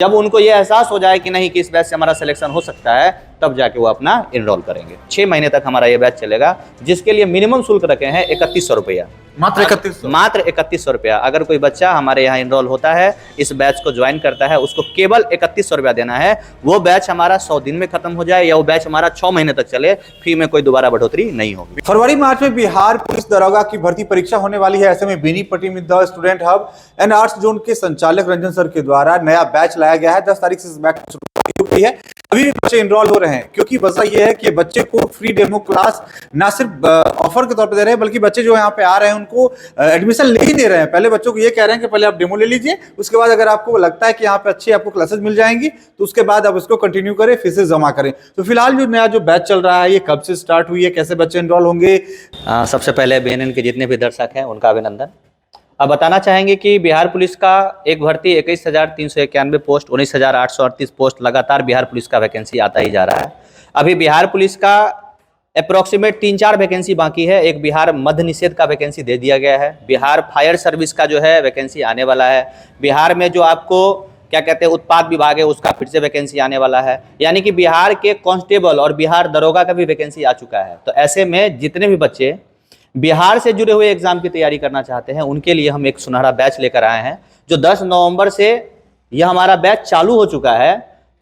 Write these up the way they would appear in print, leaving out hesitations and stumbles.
जब उनको ये एहसास हो जाए कि नहीं कि इस बैच से हमारा सिलेक्शन हो सकता है, तब जाके वो अपना इनरोल करेंगे। 6 महीने तक हमारा ये बैच चलेगा, जिसके लिए मिनिमम शुल्क रखे हैं 3100 रुपया। मात्र 3100? मात्र 3100 रुपया। अगर कोई बच्चा हमारे यहाँ इनरोल होता है, इस बैच को ज्वाइन करता है, उसको केवल 3100 रुपया देना है। वो बैच हमारा 100 दिन में खत्म हो जाए या वो बैच हमारा 6 महीने तक चले, फी में कोई दोबारा बढ़ोतरी नहीं होगी। फरवरी मार्च में बिहार पुलिस दरोगा की भर्ती परीक्षा होने वाली है। ऐसे में बेनीपट्टी में the student hub and arts zone के संचालक रंजन सर के द्वारा नया बैच लाया गया है। 10 तारीख से इस बैच शुरू हुई है। अभी भी बच्चे इनरोल हो रहे हैं, क्योंकि वजह यह है कि बच्चे को फ्री डेमो क्लास ना सिर्फ ऑफर के तौर पे दे रहे हैं, बल्कि बच्चे जो यहाँ पे आ रहे हैं उनको एडमिशन ले ही नहीं रहे हैं। पहले बच्चों को ये कह रहे हैं कि पहले आप डेमो ले लीजिए, उसके बाद अगर आपको लगता है कि यहाँ पे अच्छी आपको क्लासेस मिल जाएंगी तो उसके बाद आप उसको कंटिन्यू करें, फीसें जमा करें। तो फिलहाल जो नया जो बैच चल रहा है, ये कब से स्टार्ट हुई है, कैसे बच्चे इनरोल होंगे? सबसे पहले BNN के जितने भी दर्शक हैं उनका अभिनंदन। अब बताना चाहेंगे कि बिहार पुलिस का एक भर्ती 21,391 पोस्ट, 19,838 पोस्ट लगातार बिहार पुलिस का वैकेंसी आता ही जा रहा है। अभी बिहार पुलिस का अप्रोक्सीमेट 3-4 वैकेंसी बाकी है। एक बिहार मद्य निषेध का वैकेंसी दे दिया गया है। बिहार फायर सर्विस का जो है वैकेंसी आने वाला है। बिहार में जो आपको क्या कहते हैं उत्पाद विभाग है, उसका फिर से वैकेंसी आने वाला है। यानी कि बिहार के कांस्टेबल और बिहार दरोगा का भी वैकेंसी आ चुका है। तो ऐसे में जितने भी बच्चे बिहार से जुड़े हुए एग्जाम की तैयारी करना चाहते हैं, उनके लिए हम एक सुनहरा बैच लेकर आए हैं, जो 10 नवंबर से यह हमारा बैच चालू हो चुका है।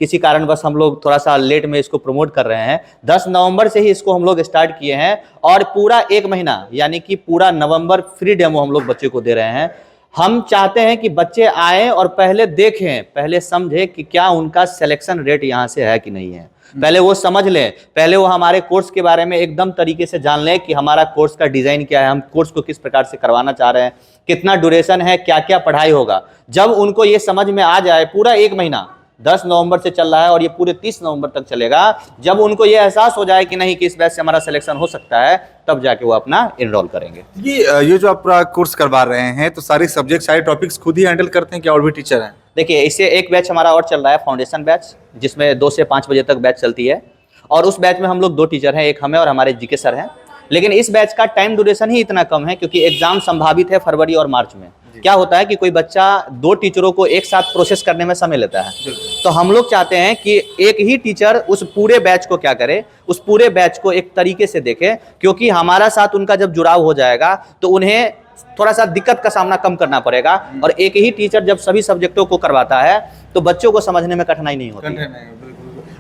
किसी कारणवश हम लोग थोड़ा सा लेट में इसको प्रमोट कर रहे हैं। 10 नवंबर से ही इसको हम लोग स्टार्ट किए हैं और पूरा 1 महीना यानी कि पूरा नवंबर फ्री डेमो हम लोग बच्चे को दे रहे हैं। हम चाहते हैं कि बच्चे आए और पहले देखें, पहले समझें कि क्या उनका सिलेक्शन रेट यहाँ से है कि नहीं है। पहले वो समझ लें, पहले वो हमारे कोर्स के बारे में एकदम तरीके से जान लें कि हमारा कोर्स का डिज़ाइन क्या है, हम कोर्स को किस प्रकार से करवाना चाह रहे हैं, कितना ड्यूरेशन है, क्या क्या पढ़ाई होगा। जब उनको ये समझ में आ जाए, पूरा 1 महीना 10 नवंबर से चल रहा है और ये पूरे 30 नवंबर तक चलेगा। जब उनको ये एहसास हो जाए कि नहीं कि इस बैच से हमारा सिलेक्शन हो सकता है, तब जाके वो अपना इनरोल करेंगे। ये जो आप पूरा कोर्स करवा रहे हैं, तो सारे सब्जेक्ट, सारे टॉपिक्स खुद ही हैंडल करते हैं कि और भी टीचर हैं? देखिए, इससे एक बैच हमारा और चल रहा है, फाउंडेशन बैच, जिसमें 2 से 5 बजे तक बैच चलती है। और उस बैच में हम लोग 2 टीचर हैं, एक हमें और हमारे जीके सर हैं। लेकिन इस बैच का टाइम ड्यूरेशन ही इतना कम है क्योंकि एग्जाम संभावित है फरवरी और मार्च में। क्या होता है कि कोई बच्चा 2 टीचरों को एक साथ प्रोसेस करने में समय लेता है, तो हम लोग चाहते हैं कि एक ही टीचर उस पूरे बैच को क्या करे, उस पूरे बैच को एक तरीके से देखे, क्योंकि हमारा साथ उनका जब जुड़ाव हो जाएगा तो उन्हें थोड़ा सा दिक्कत का सामना कम करना पड़ेगा। और एक ही टीचर जब सभी सब्जेक्टों को करवाता है तो बच्चों को समझने में कठिनाई नहीं होती।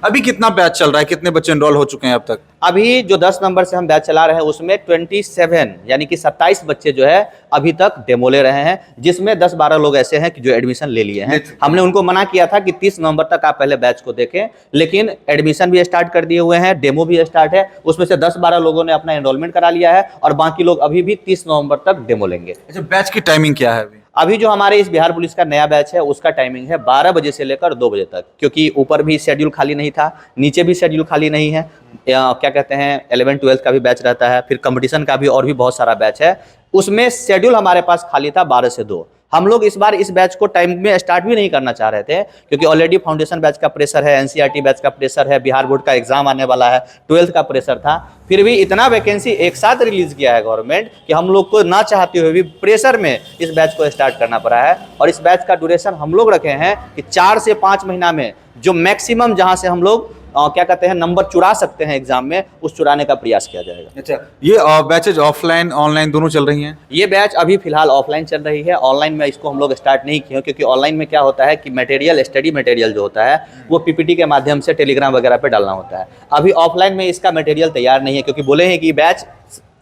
अभी कितना बैच चल रहा है, कितने बच्चे एनरोल हो चुके हैं अब तक? अभी जो 10 नंबर से हम बैच चला रहे हैं उसमें 27 यानी कि 27 बच्चे जो है अभी तक डेमो ले रहे हैं, जिसमें 10-12 लोग ऐसे हैं कि जो एडमिशन ले लिए हैं। हमने उनको मना किया था कि 30 नवंबर तक आप पहले बैच को देखें, लेकिन एडमिशन भी स्टार्ट कर दिए हुए हैं, डेमो भी स्टार्ट है। उसमें से 10-12 लोगों ने अपना एनरोलमेंट करा लिया है और बाकी लोग अभी भी 30 नवंबर तक डेमो लेंगे। अच्छा, बैच की टाइमिंग क्या है अभी? अभी जो हमारे इस बिहार पुलिस का नया बैच है उसका टाइमिंग है 12 बजे से लेकर 2 बजे तक, क्योंकि ऊपर भी शेड्यूल खाली नहीं था, नीचे भी शेड्यूल खाली नहीं है। क्या कहते हैं 11-12 का भी बैच रहता है, फिर कंपटीशन का भी और भी बहुत सारा बैच है। उसमें शेड्यूल हमारे पास खाली था 12 से 2। हम लोग इस बार इस बैच को टाइम में स्टार्ट भी नहीं करना चाह रहे थे, क्योंकि ऑलरेडी फाउंडेशन बैच का प्रेशर है, NCERT बैच का प्रेशर है, बिहार बोर्ड का एग्जाम आने वाला है, 12th का प्रेशर था। फिर भी इतना वैकेंसी एक साथ रिलीज किया है गवर्नमेंट कि हम लोग को ना चाहते हुए भी प्रेशर में इस बैच को स्टार्ट करना पड़ा है। और इस बैच का ड्यूरेशन हम लोग रखे हैं कि 4 से 5 महीना में जो मैक्सिमम जहां से हम लोग क्या कहते हैं नंबर चुरा सकते हैं एग्जाम में, उस चुराने का प्रयास किया जाएगा। अच्छा, ये बैचेज ऑफलाइन ऑनलाइन दोनों चल रही हैं? ये बैच अभी फिलहाल ऑफलाइन चल रही है। ऑनलाइन में इसको हम लोग स्टार्ट नहीं किए, क्योंकि ऑनलाइन में क्या होता है कि मटेरियल, स्टडी मटेरियल जो होता है वो PPT के माध्यम से टेलीग्राम वगैरह पे डालना होता है। अभी ऑफलाइन में इसका मटेरियल तैयार नहीं है, क्योंकि बोले हैं कि बैच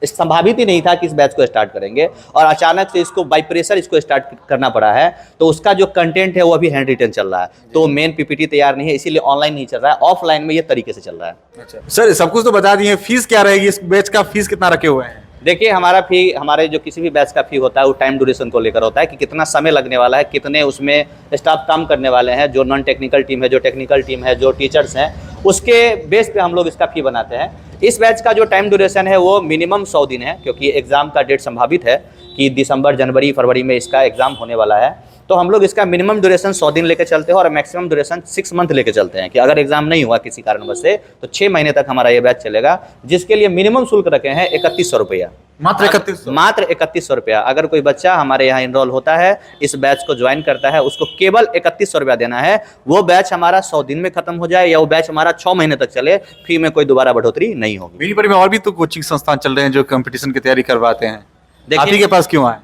संभावित ही नहीं था कि इस बैच को स्टार्ट करेंगे, और अचानक से इसको बाई प्रेशर इसको स्टार्ट करना पड़ा है। तो उसका जो कंटेंट है वो अभी हैंड रिटन चल रहा है, तो मेन PPT तैयार नहीं है, इसीलिए ऑनलाइन नहीं चल रहा है। ऑफलाइन में ये तरीके से चल रहा है। अच्छा सर, सब कुछ तो बता दिए, फीस क्या रहेगी इस बैच का? फीस कितना रखे हुए हैं? देखिए, हमारा फी, हमारे जो किसी भी बैच का फी होता है वो टाइम ड्यूरेशन को लेकर होता है कि कितना समय लगने वाला है, कितने उसमें स्टाफ काम करने वाले हैं, जो नॉन टेक्निकल टीम है, जो टेक्निकल टीम है, जो टीचर्स हैं, उसके बेस पे हम लोग इसका फी बनाते हैं। इस बैच का जो टाइम ड्यूरेशन है वो मिनिमम 100 दिन है, क्योंकि एग्जाम का डेट संभावित है कि दिसंबर, जनवरी, फरवरी में इसका एग्जाम होने वाला है। तो हम लोग इसका मिनिमम ड्यूरेशन 100 दिन लेके चलते हैं और मैक्सिमम ड्यूरेशन 6 मंथ लेके चलते हैं कि अगर एग्जाम नहीं हुआ किसी कारणवश से तो 6 महीने तक हमारा ये बैच चलेगा, जिसके लिए मिनिमम शुल्क रखे हैं 3100 रुपया। मात्र 3100? मात्र 3100 रुपया। अगर कोई बच्चा हमारे यहाँ इनरोल होता है, इस बैच को ज्वाइन करता है, उसको केवल 3100 रुपया देना है। वो बैच हमारा 100 दिन में खत्म हो जाए या वो बैच हमारा 6 महीने तक चले, फी में कोई दोबारा बढ़ोतरी नहीं होगी। बेनीपट्टी में और भी तो कोचिंग संस्थान चल रहे हैं जो कंपटीशन की तैयारी करवाते हैं, आप ही के पास क्यों आए?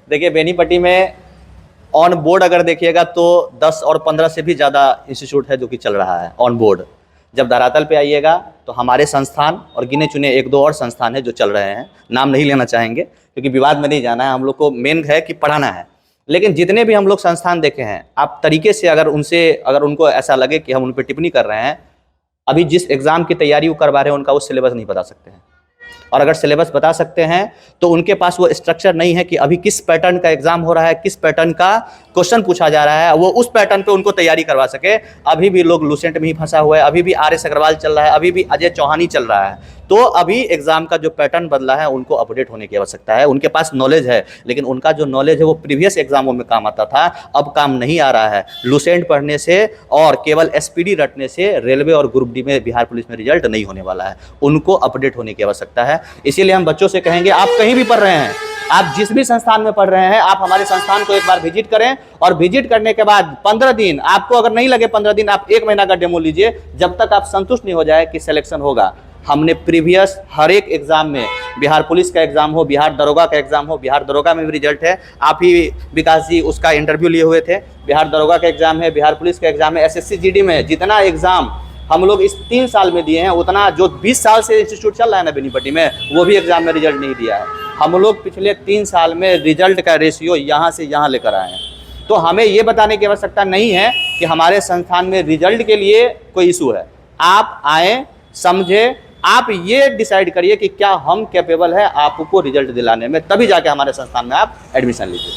देखिए, बेनीपट्टी में ऑन बोर्ड अगर देखिएगा तो 10 और 15 से भी ज़्यादा इंस्टीट्यूट है जो कि चल रहा है ऑन बोर्ड। जब धरातल पे आइएगा तो हमारे संस्थान और गिने चुने 1-2 और संस्थान है जो चल रहे हैं, नाम नहीं लेना चाहेंगे क्योंकि विवाद में नहीं जाना है, हम लोग को मेन है कि पढ़ाना है। लेकिन जितने भी हम लोग संस्थान देखे हैं, आप तरीके से अगर उनको ऐसा लगे कि हम उन पर टिप्पणी कर रहे हैं, अभी जिस एग्ज़ाम की तैयारी वो करवा रहे हैं उनका वो सिलेबस नहीं बता सकते हैं, और अगर सिलेबस बता सकते हैं तो उनके पास वो स्ट्रक्चर नहीं है कि अभी किस पैटर्न का एग्जाम हो रहा है, किस पैटर्न का क्वेश्चन पूछा जा रहा है, वो उस पैटर्न पे उनको तैयारी करवा सके। अभी भी लोग लूसेंट में ही फंसा हुआ है, अभी भी RS अग्रवाल चल रहा है, अभी भी अजय चौहानी चल रहा है। तो अभी एग्जाम का जो पैटर्न बदला है उनको अपडेट होने की आवश्यकता है। उनके पास नॉलेज है लेकिन उनका जो नॉलेज है वो प्रीवियस एग्जामों में काम आता था, अब काम नहीं आ रहा है। लूसेंट पढ़ने से और केवल SPD रटने से रेलवे और ग्रुप डी में बिहार पुलिस में रिजल्ट नहीं होने वाला है, उनको अपडेट होने की आवश्यकता है। इसीलिए हम बच्चों से कहेंगे, आप कहीं भी पढ़ रहे हैं, आप जिस भी संस्थान में पढ़ रहे हैं, आप हमारे संस्थान को एक बार विजिट करें और विजिट करने के बाद 15 दिन, आपको अगर नहीं लगे 15 दिन, आप 1 महीना का डेमो लीजिए, जब तक आप संतुष्ट नहीं हो जाए कि सिलेक्शन होगा। हमने प्रीवियस हर एक एग्जाम में, बिहार पुलिस का एग्जाम हो, बिहार दरोगा का एग्जाम हो, बिहार दरोगा में भी रिजल्ट है, आप ही विकास जी उसका इंटरव्यू लिए हुए थे, बिहार दरोगा का एग्जाम है, बिहार पुलिस का एग्जाम है, SSC GD में जितना एग्जाम हम लोग इस 3 साल में दिए हैं, उतना जो 20 साल से इंस्टीट्यूट चल रहा है ना बेनीपट्टी में, वो भी एग्जाम में रिजल्ट नहीं दिया है। हम लोग पिछले 3 साल में रिजल्ट का रेशियो यहाँ से यहाँ लेकर आए हैं। तो हमें ये बताने की आवश्यकता नहीं है कि हमारे संस्थान में रिजल्ट के लिए कोई इशू है। आप आए, समझे, आप ये डिसाइड करिए कि क्या हम कैपेबल है आपको रिजल्ट दिलाने में, तभी जाके हमारे संस्थान में आप एडमिशन लीजिए।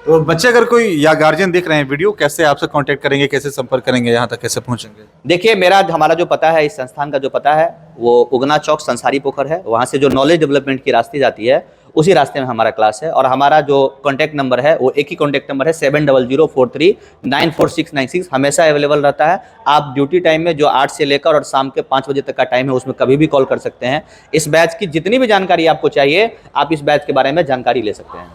तो बच्चे अगर कोई या गार्जियन देख रहे हैं वीडियो, कैसे आपसे कांटेक्ट करेंगे, कैसे संपर्क करेंगे, यहाँ तक कैसे पहुंचेंगे? देखिए, हमारा जो पता है, इस संस्थान का जो पता है वो उगना चौक संसारी पोखर है। वहाँ से जो नॉलेज डेवलपमेंट की रास्ते जाती है उसी रास्ते में हमारा क्लास है। और हमारा जो कॉन्टैक्ट नंबर है वो एक ही कॉन्टैक्ट नंबर है, 7004394696, हमेशा अवेलेबल रहता है। आप ड्यूटी टाइम में जो 8 से लेकर और शाम के 5 बजे तक का टाइम है उसमें कभी भी कॉल कर सकते हैं। इस बैच की जितनी भी जानकारी आपको चाहिए, आप इस बैच के बारे में जानकारी ले सकते हैं।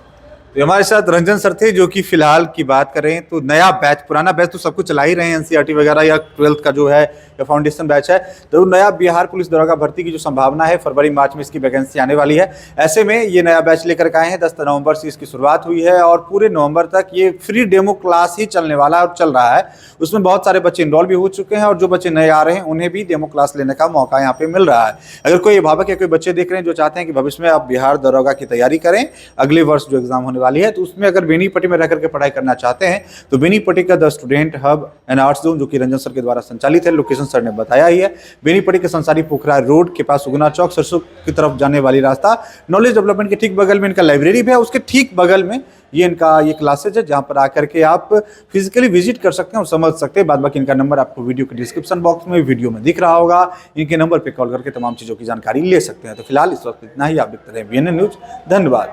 तो हमारे साथ रंजन सर थे, जो कि फिलहाल की बात करें तो नया बैच, पुराना बैच तो सब कुछ चला ही रहे हैं, NCERT वगैरह या 12th का जो है या फाउंडेशन बैच है, तो नया बिहार पुलिस दरोगा भर्ती की जो संभावना है, फरवरी-मार्च में इसकी वैकेंसी आने वाली है। ऐसे में ये नया बैच लेकर के आए हैं। 10 नवंबर से इसकी शुरुआत हुई है और पूरे नवंबर तक ये फ्री डेमो क्लास ही चलने वाला है और चल रहा है। उसमें बहुत सारे बच्चे इनरोल भी हो चुके हैं और जो बच्चे नए आ रहे हैं उन्हें भी डेमो क्लास लेने का मौका यहाँ पे मिल रहा है। अगर कोई अभिभावक या कोई बच्चे देख रहे हैं जो चाहते हैं कि भविष्य में आप बिहार दरोगा की तैयारी करें, अगले वर्ष जो एग्जाम होने वाली है, तो उसमें अगर बेनीपट्टी में रह करके पढ़ाई करना चाहते हैं तो बेनीपट्टी का the student hub and arts zone, जो कि रंजन सर के द्वारा संचालित है, लोकेशन सर ने बताया ही है, बेनीपट्टी के संसारी पोखरा रोड के पास उगना चौक, सरसों की तरफ जाने वाली रास्ता, नॉलेज डेवलपमेंट के ठीक बगल में इनका लाइब्रेरी भी है, उसके ठीक बगल में ये क्लासेज है, जहां पर आकर के आप फिजिकली विजिट कर सकते हैं और समझ सकते हैं। बाद बाकी इनका नंबर आपको वीडियो के डिस्क्रिप्शन बॉक्स में, वीडियो में दिख रहा होगा। इनके नंबर पे कॉल करके तमाम चीज़ों की जानकारी ले सकते हैं। तो फिलहाल इस वक्त इतना ही। आप देखते रहे BNN न्यूज। धन्यवाद।